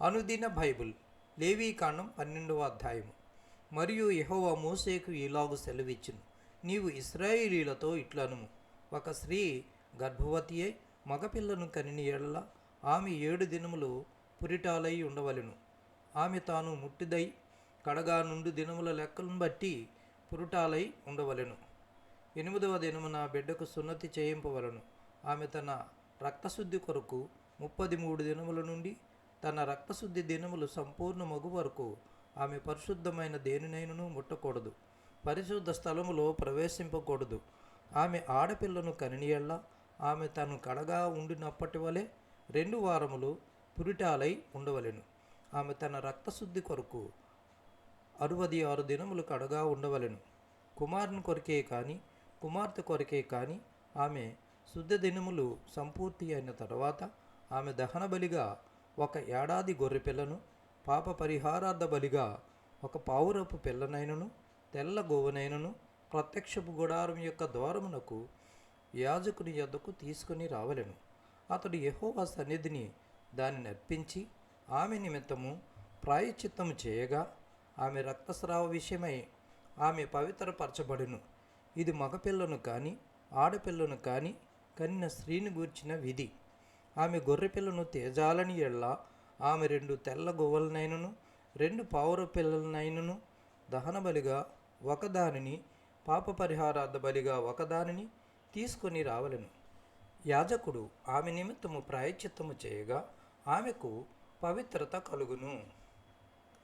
అనుదిన బైబిల్ లేవీకాండం 12వ అధ్యాయము. మరియు యెహోవా మోషేకు ఇలాగు సెలవిచ్చును, నీవు ఇశ్రాయేలీయులతో ఇట్లనుము, ఒక స్త్రీ గర్భవతి అయి మగపిల్లను కనిన యెడల ఆమె 7 దినములు పురిటాలై ఉండవలెను. ఆమె తాను ముట్టిదై కడగా నుండి దినముల లెక్కలను బట్టి పురుటాలై ఉండవలెను. 8వ దినమున బిడ్డకు సున్నతి చేయింపవలను. ఆమె తన రక్తశుద్ధి కొరకు 33 దినముల నుండి తన రక్తశుద్ధి దినములు సంపూర్ణ మగు వరకు ఆమె పరిశుద్ధమైన దేనినైనను ముట్టకూడదు, పరిశుద్ధ స్థలములో ప్రవేశింపకూడదు. ఆమె ఆడపిల్లను కనియళ్ళ ఆమె తను కడగా ఉండినప్పటి వలె 2 వారములు పురిటాలై ఉండవలెను. ఆమె తన రక్తశుద్ధి కొరకు 66 దినములు కడగా ఉండవలెను. కుమారుని కొరకే కానీ కుమార్తె కొరకే కానీ ఆమె శుద్ధ దినములు సంపూర్తి అయిన తర్వాత ఆమె దహన బలిగా 1 ఏడాది గొర్రెపిల్లను, పాప పరిహారార్థ బలిగా 1 పావురపు పిల్లనైనను, తెల్ల గోవనైనను ప్రత్యక్షపు గుడారం యొక్క ద్వారమునకు యాజకుని యొద్దకు తీసుకుని రావలెను. అతడు యెహోవా సన్నిధిని దానిని అర్పించి ఆమె నిమిత్తము ప్రాయశ్చిత్తము చేయగా ఆమె రక్తస్రావ విషయమై ఆమె పవిత్రపరచబడును. ఇది మగపిల్లను కానీ ఆడపిల్లను కానీ కనిన స్త్రీని గూర్చిన విధి. ఆమె గొర్రెపిల్లను తేజాలని ఎళ్ళ ఆమె 2 తెల్ల గోవలనైనను 2 పావుర పిల్లలనైనను దహన బలిగా 1 దానిని, పాప పరిహారార్థ బలిగా 1 దానిని తీసుకొని రావలెను. యాజకుడు ఆమె నిమిత్తము ప్రాయశ్చిత్తము చేయగా ఆమెకు పవిత్రత కలుగును.